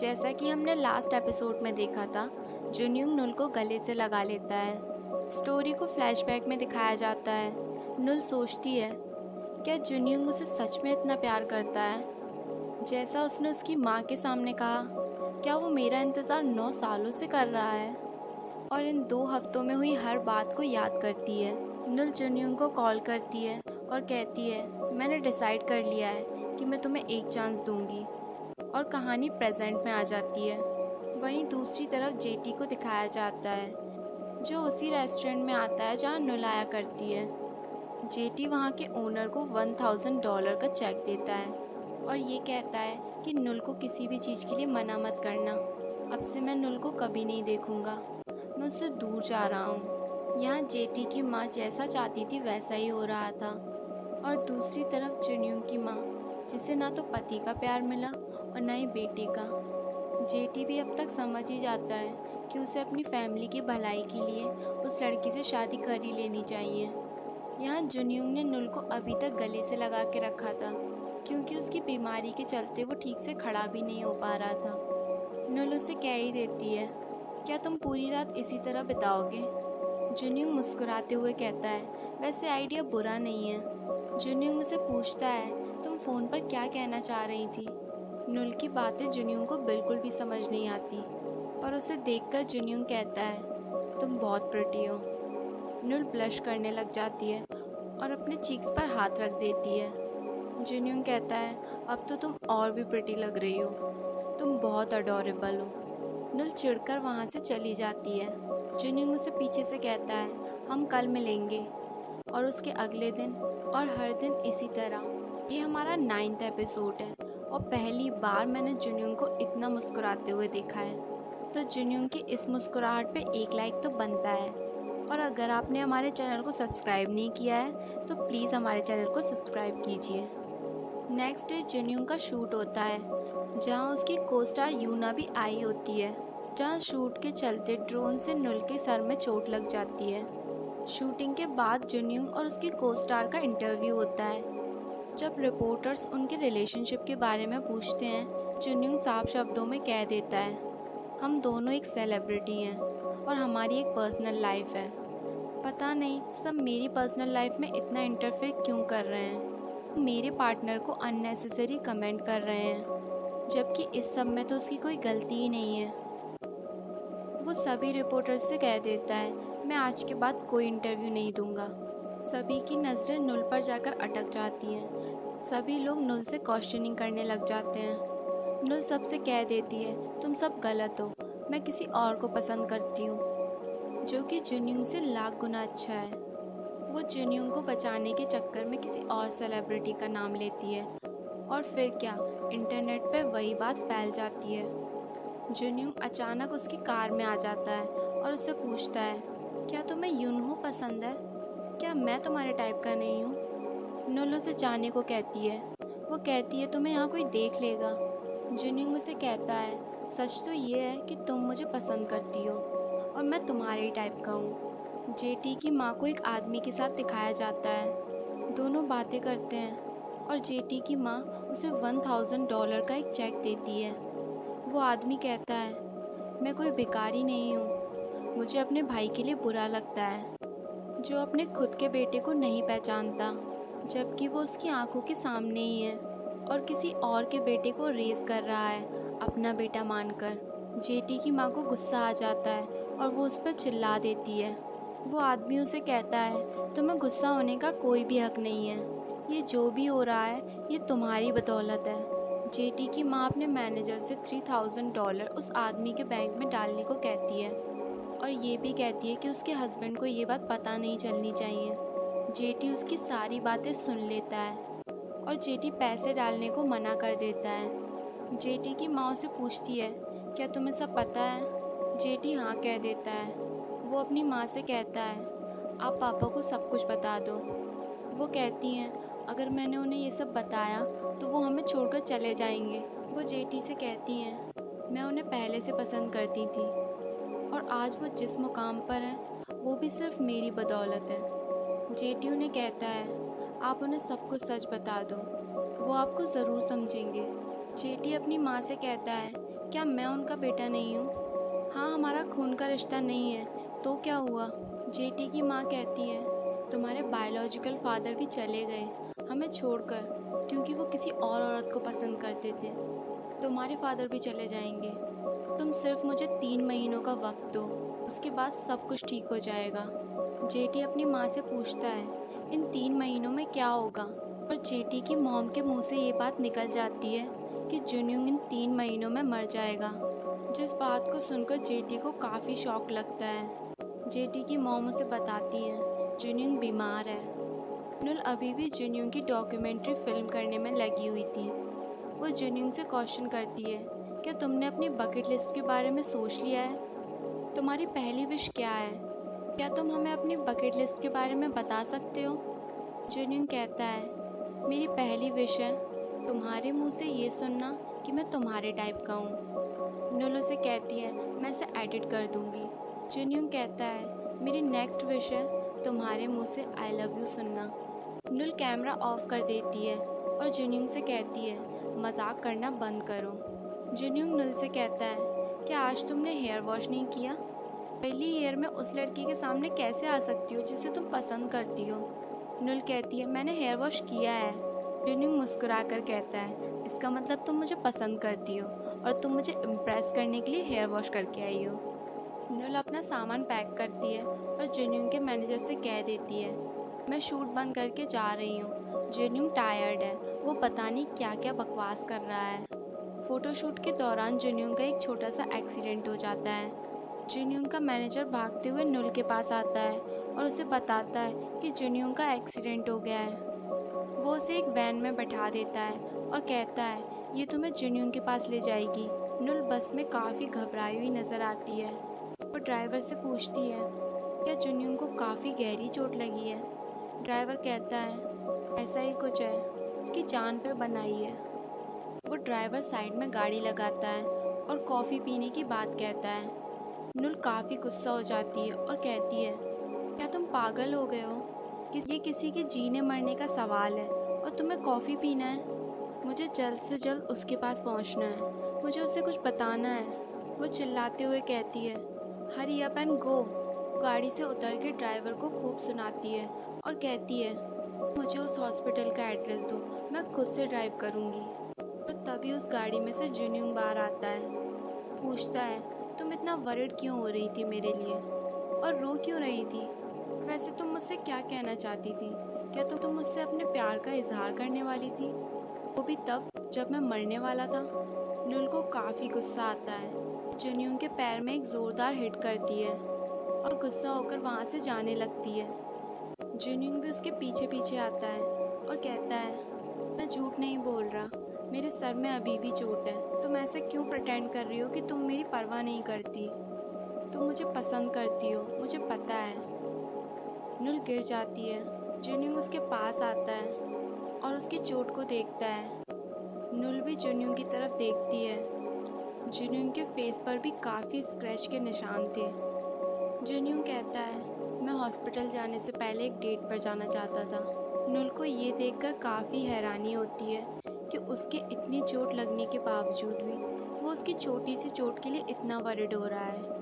जैसा कि हमने लास्ट एपिसोड में देखा था, जुनयूंग नुल को गले से लगा लेता है। स्टोरी को फ्लैशबैक में दिखाया जाता है। नुल सोचती है, क्या जुनयूंग उसे सच में इतना प्यार करता है जैसा उसने उसकी माँ के सामने कहा? क्या वो मेरा इंतज़ार 9 सालों से कर रहा है? और इन 2 हफ्तों में हुई हर बात को याद करती है। नुल जुनयूंग को कॉल करती है और कहती है, मैंने डिसाइड कर लिया है कि मैं तुम्हें एक चांस दूंगी। और कहानी प्रेजेंट में आ जाती है। वहीं दूसरी तरफ जेटी को दिखाया जाता है, जो उसी रेस्टोरेंट में आता है जहां नुल आया करती है। जेटी वहां के ओनर को $1000 का चेक देता है और ये कहता है कि नुल को किसी भी चीज़ के लिए मना मत करना। अब से मैं नुल को कभी नहीं देखूंगा, मैं उससे दूर जा रहा हूँ। यहाँ जेटी की माँ जैसा चाहती थी वैसा ही हो रहा था। और दूसरी तरफ जुनयूंग की माँ, जिसे ना तो पति का प्यार मिला और ना ही बेटे का। जेटी भी अब तक समझ ही जाता है कि उसे अपनी फैमिली की भलाई के लिए उस लड़की से शादी कर ही लेनी चाहिए। यहाँ जुनयूंग ने नुल को अभी तक गले से लगा के रखा था, क्योंकि उसकी बीमारी के चलते वो ठीक से खड़ा भी नहीं हो पा रहा था। नुल उसे कह ही देती है, क्या तुम पूरी रात इसी तरह बिताओगे? जुनयूंग मुस्कुराते हुए कहता है, वैसे आइडिया बुरा नहीं है। जुनयूंग उसे पूछता है, तुम फ़ोन पर क्या कहना चाह रही थी? नुल की बातें जुनयूंग को बिल्कुल भी समझ नहीं आती, पर उसे देखकर जुनयूंग कहता है, तुम बहुत प्रिटी हो। नुल ब्लश करने लग जाती है और अपने चीक्स पर हाथ रख देती है। जुनयूंग कहता है, अब तो तुम और भी प्रिटी लग रही हो, तुम बहुत अडोरेबल हो। नुल चिढ़कर वहाँ से चली जाती है। जुनयूंग उसे पीछे से कहता है, हम कल मिलेंगे। और उसके अगले दिन और हर दिन इसी तरह। ये हमारा 9th एपिसोड है और पहली बार मैंने जुनयूंग को इतना मुस्कुराते हुए देखा है। तो जुनयूंग की इस मुस्कुराहट पे एक लाइक तो बनता है। और अगर आपने हमारे चैनल को सब्सक्राइब नहीं किया है तो प्लीज़ हमारे चैनल को सब्सक्राइब कीजिए। नेक्स्ट डे जुनयूंग का शूट होता है, जहाँ उसकी को स्टार यूना भी आई होती है। जहाँ शूट के चलते ड्रोन से नुल के सर में चोट लग जाती है। शूटिंग के बाद जुनयूंग और उसकी को स्टार का इंटरव्यू होता है। जब रिपोर्टर्स उनके रिलेशनशिप के बारे में पूछते हैं, जुनयूंग साफ शब्दों में कह देता है, हम दोनों एक सेलिब्रिटी हैं और हमारी एक पर्सनल लाइफ है। पता नहीं सब मेरी पर्सनल लाइफ में इतना इंटरफेयर क्यों कर रहे हैं, मेरे पार्टनर को अननेसेसरी कमेंट कर रहे हैं, जबकि इस सब में तो उसकी कोई गलती ही नहीं है। वो सभी रिपोर्टर्स से कह देता है, मैं आज के बाद कोई इंटरव्यू नहीं दूंगा। सभी की नज़रें नुल पर जाकर अटक जाती हैं। सभी लोग नुल से क्वेश्चनिंग करने लग जाते हैं। नुल सबसे कह देती है, तुम सब गलत हो, मैं किसी और को पसंद करती हूँ, जो कि जुनयूंग से लाख गुना अच्छा है। वो जुनयूंग को बचाने के चक्कर में किसी और सेलिब्रिटी का नाम लेती है और फिर क्या, इंटरनेट पे वही बात फैल जाती है। जुनयूंग अचानक उसकी कार में आ जाता है और उससे पूछता है, क्या तुम्हें यूनहो पसंद है? क्या मैं तुम्हारे टाइप का नहीं हूँ? नुल उसे जाने को कहती है। वो कहती है, तुम्हें यहाँ कोई देख लेगा। जुनयूंग उसे कहता है, सच तो ये है कि तुम मुझे पसंद करती हो और मैं तुम्हारे ही टाइप का हूँ। जेटी की माँ को एक आदमी के साथ दिखाया जाता है। दोनों बातें करते हैं और जेटी की माँ उसे $1000 का एक चेक देती है। वो आदमी कहता है, मैं कोई भिखारी नहीं हूँ, मुझे अपने भाई के लिए बुरा लगता है, जो अपने खुद के बेटे को नहीं पहचानता, जबकि वो उसकी आंखों के सामने ही है और किसी और के बेटे को रेस कर रहा है अपना बेटा मानकर। जेटी की माँ को गुस्सा आ जाता है और वो उस पर चिल्ला देती है। वो आदमी उसे कहता है, तुम्हें गुस्सा होने का कोई भी हक नहीं है, ये जो भी हो रहा है ये तुम्हारी बदौलत है। जेटी की माँ अपने मैनेजर से $3000 उस आदमी के बैंक में डालने को कहती है और ये भी कहती है कि उसके हस्बैंड को ये बात पता नहीं चलनी चाहिए। जेटी उसकी सारी बातें सुन लेता है और जेटी पैसे डालने को मना कर देता है। जेटी की माँ उसे पूछती है, क्या तुम्हें सब पता है? जेटी हाँ कह देता है। वो अपनी माँ से कहता है, आप पापा को सब कुछ बता दो। वो कहती हैं, अगर मैंने उन्हें ये सब बताया तो वो हमें छोड़कर चले जाएंगे। वो जेटी से कहती हैं, मैं उन्हें पहले से पसंद करती थी और आज वो जिस मुकाम पर हैं वो भी सिर्फ मेरी बदौलत है। जेटी उन्हें कहता है, आप उन्हें सब कुछ सच बता दो, वो आपको ज़रूर समझेंगे। जेटी अपनी माँ से कहता है क्या मैं उनका बेटा नहीं हूँ? हाँ, हमारा खून का रिश्ता नहीं है, तो क्या हुआ? जेटी की माँ कहती है, तुम्हारे बायोलॉजिकल फादर भी चले गए हमें छोड़कर, क्योंकि वो किसी और औरत को पसंद करते थे। तुम्हारे फादर भी चले जाएंगे। तुम सिर्फ मुझे 3 महीनों का वक्त दो, उसके बाद सब कुछ ठीक हो जाएगा। जेटी अपनी माँ से पूछता है, इन 3 महीनों में क्या होगा? और जेटी की मॉम के मुंह से ये बात निकल जाती है कि जुनयूंग इन 3 महीनों में मर जाएगा। जिस बात को सुनकर जेटी को काफ़ी शौक लगता है। जेटी की मॉम उसे बताती है, जुनयूंग बीमार है। नुल अभी भी जुनयूंग की डॉक्यूमेंट्री फिल्म करने में लगी हुई थी। वो जुनयूंग से क्वेश्चन करती है, क्या तुमने अपनी बकेट लिस्ट के बारे में सोच लिया है? तुम्हारी पहली विश क्या है? क्या तुम हमें अपनी बकेट लिस्ट के बारे में बता सकते हो? जुनयूंग कहता है, मेरी पहली विश है तुम्हारे मुंह से ये सुनना कि मैं तुम्हारे टाइप का हूँ। नुल उसे कहती है, मैं इसे एडिट कर दूंगी। जुनयूंग कहता है, मेरी नेक्स्ट विश है तुम्हारे मुंह से आई लव यू सुनना। नुल कैमरा ऑफ कर देती है और जुनयूंग से कहती है, मजाक करना बंद करो। जुनयूंग नुल से कहता है, क्या आज तुमने हेयर वॉश नहीं किया? पहली ईयर में उस लड़की के सामने कैसे आ सकती हो जिसे तुम पसंद करती हो? नुल कहती है, मैंने हेयर वॉश किया है। जुनयूंग मुस्कुराकर कहता है, इसका मतलब तुम मुझे पसंद करती हो और तुम मुझे इम्प्रेस करने के लिए हेयर वॉश करके आई हो। नुल अपना सामान पैक करती है और जुनयूंग के मैनेजर से कह देती है, मैं शूट बंद करके जा रही हूँ। जुनयूंग टायर्ड है, वो पता नहीं क्या क्या बकवास कर रहा है। फोटोशूट के दौरान जुनयूंग का एक छोटा सा एक्सीडेंट हो जाता है। जुनयूंग का मैनेजर भागते हुए नुल के पास आता है और उसे बताता है कि जुनयूंग का एक्सीडेंट हो गया है। वो उसे एक वैन में बैठा देता है और कहता है, ये तुम्हें जुनयूंग के पास ले जाएगी। नुल बस में काफ़ी घबराई हुई नज़र आती है। वो ड्राइवर से पूछती है, क्या जुनयूंग को काफ़ी गहरी चोट लगी है? ड्राइवर कहता है, ऐसा ही कुछ है, उसकी जान पे बनाई है। वो ड्राइवर साइड में गाड़ी लगाता है और कॉफ़ी पीने की बात कहता है। नुल काफ़ी गुस्सा हो जाती है और कहती है, क्या तुम पागल हो गए हो? कि ये किसी के जीने मरने का सवाल है और तुम्हें कॉफ़ी पीना है? मुझे जल्द से जल्द उसके पास पहुंचना है, मुझे उसे कुछ बताना है। वो चिल्लाते हुए कहती है, हरी अप एंड गो। गाड़ी से उतर के ड्राइवर को खूब सुनाती है और कहती है, मुझे उस हॉस्पिटल का एड्रेस दो, मैं खुद से ड्राइव करूँगी। और तभी उस गाड़ी में से जुनयूंग बाहर आता है। पूछता है, तुम इतना वरिड क्यों हो रही थी मेरे लिए और रो क्यों रही थी? वैसे तुम मुझसे क्या कहना चाहती थी? क्या तुम मुझसे अपने प्यार का इजहार करने वाली थी, वो भी तब जब मैं मरने वाला था? नुल को काफ़ी गुस्सा आता है। जुनयूंग के पैर में एक ज़ोरदार हिट करती है और गुस्सा होकर वहाँ से जाने लगती है। जुनयूंग भी उसके पीछे पीछे आता है और कहता है, मैं झूठ नहीं बोल रहा, मेरे सर में अभी भी चोट है। तुम ऐसे क्यों प्रिटेंड कर रही हो कि तुम मेरी परवाह नहीं करती? तुम मुझे पसंद करती हो, मुझे पता है। नुल गिर जाती है। जुनयूंग उसके पास आता है और उसकी चोट को देखता है। नुल भी जुनयूंग की तरफ देखती है। जुनयूंग के फेस पर भी काफ़ी स्क्रैच के निशान थे। जुनयूंग कहता है, मैं हॉस्पिटल जाने से पहले एक डेट पर जाना चाहता था। नुल को ये देखकर काफ़ी हैरानी होती है कि उसके इतनी चोट लगने के बावजूद भी वो उसकी छोटी सी चोट के लिए इतना वरिड हो रहा है।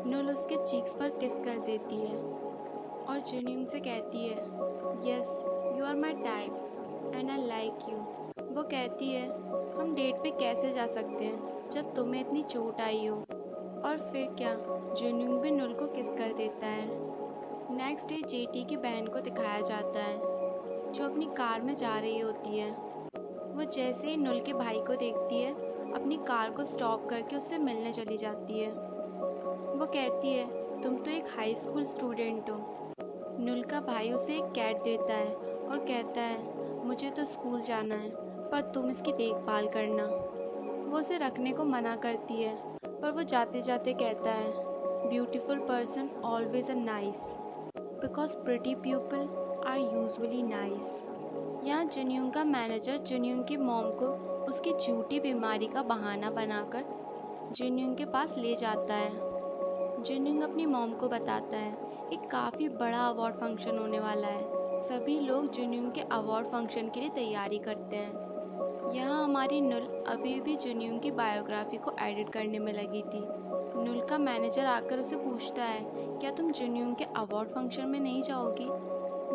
नुल उसके चीक्स पर किस कर देती है और जुनयूंग से कहती है, yes you are my type and I like you. वो कहती है, हम डेट पे कैसे जा सकते हैं जब तुम्हें इतनी चोट आई हो? और फिर क्या, जुनयूंग भी नुल को किस कर देता है। नेक्स्ट डे जेटी की बहन को दिखाया जाता है जो अपनी कार में जा रही होती है। वो जैसे ही नुल के भाई को देखती है, अपनी कार को स्टॉप करके उससे मिलने चली जाती है। वो कहती है, तुम तो एक हाई स्कूल स्टूडेंट हो। नुल का भाई उसे एक कैट देता है और कहता है, मुझे तो स्कूल जाना है पर तुम इसकी देखभाल करना। वो उसे रखने को मना करती है पर वो जाते जाते कहता है, beautiful person always a nice because pretty people are usually nice. यहाँ जुनयूंग का मैनेजर जुनयूंग की मॉम को उसकी झूठी बीमारी का बहाना बनाकर जुनयूंग के पास ले जाता है। जुनयूंग अपनी मॉम को बताता है, एक काफ़ी बड़ा अवार्ड फंक्शन होने वाला है। सभी लोग जुनयूंग के अवार्ड फंक्शन के लिए तैयारी करते हैं। यहाँ हमारी नुल अभी भी जुनयून की बायोग्राफी को एडिट करने में लगी थी। नुल का मैनेजर आकर उसे पूछता है, क्या तुम जुनयून के अवार्ड फंक्शन में नहीं जाओगी?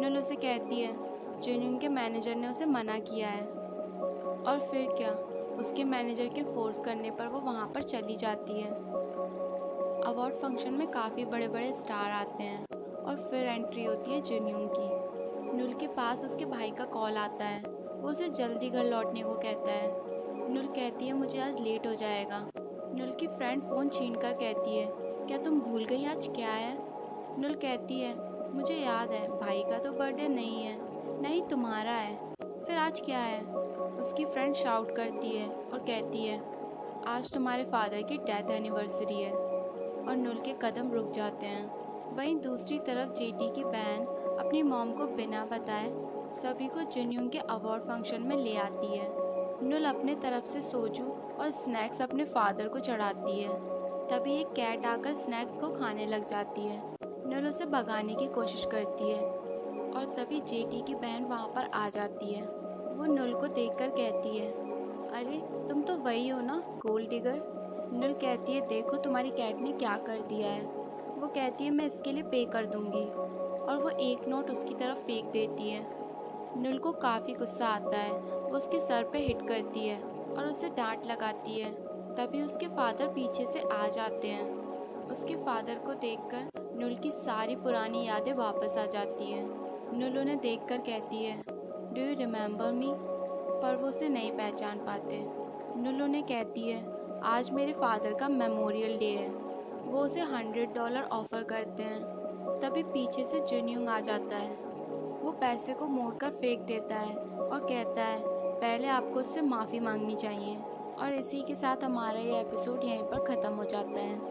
नुल उसे कहती है, जुनयून के मैनेजर ने उसे मना किया है। और फिर क्या, उसके मैनेजर के फोर्स करने पर वो वहाँ पर चली जाती है। अवार्ड फंक्शन में काफ़ी बड़े बड़े स्टार आते हैं और फिर एंट्री होती है जुनयून की। नुल के पास उसके भाई का कॉल आता है। वो उसे जल्दी घर लौटने को कहता है। नुल कहती है, मुझे आज लेट हो जाएगा। नुल की फ्रेंड फ़ोन छीन कर कहती है, क्या तुम भूल गई आज क्या है? नुल कहती है, मुझे याद है, भाई का तो बर्थडे नहीं है, नहीं तुम्हारा है। फिर आज क्या है? उसकी फ्रेंड शाउट करती है और कहती है, आज तुम्हारे फादर की डेथ एनिवर्सरी है। और नुल के कदम रुक जाते हैं। वहीं दूसरी तरफ जेटी की बहन अपनी मॉम को बिना बताए सभी को जुनयून के अवार्ड फंक्शन में ले आती है। नुल अपने तरफ से सोजू और स्नैक्स अपने फादर को चढ़ाती है। तभी एक कैट आकर स्नैक्स को खाने लग जाती है। नुल उसे भगाने की कोशिश करती है और तभी जेटी की बहन वहाँ पर आ जाती है। वो नुल को देखकर कहती है, अरे तुम तो वही हो ना, गोल्ड डिगर? नुल कहती है, देखो तुम्हारी कैट ने क्या कर दिया है। वो कहती है, मैं इसके लिए पे कर दूंगी। और वो एक नोट उसकी तरफ फेंक देती है। नुल को काफ़ी गुस्सा आता है। वो उसके सर पे हिट करती है और उसे डांट लगाती है। तभी उसके फादर पीछे से आ जाते हैं। उसके फादर को देखकर नुल की सारी पुरानी यादें वापस आ जाती हैं। नुल उन्हें देखकर कहती है, डू यू रिमेंबर मी? पर वो उसे नहीं पहचान पाते। नुल उन्हें कहती है, आज मेरे फादर का मेमोरियल डे है। वो उसे $100 ऑफ़र करते हैं। तभी पीछे से जुनयून आ जाता है। वो पैसे को मोड़कर फेंक देता है और कहता है, पहले आपको उससे माफ़ी मांगनी चाहिए। और इसी के साथ हमारा ये एपिसोड यहीं पर ख़त्म हो जाता है।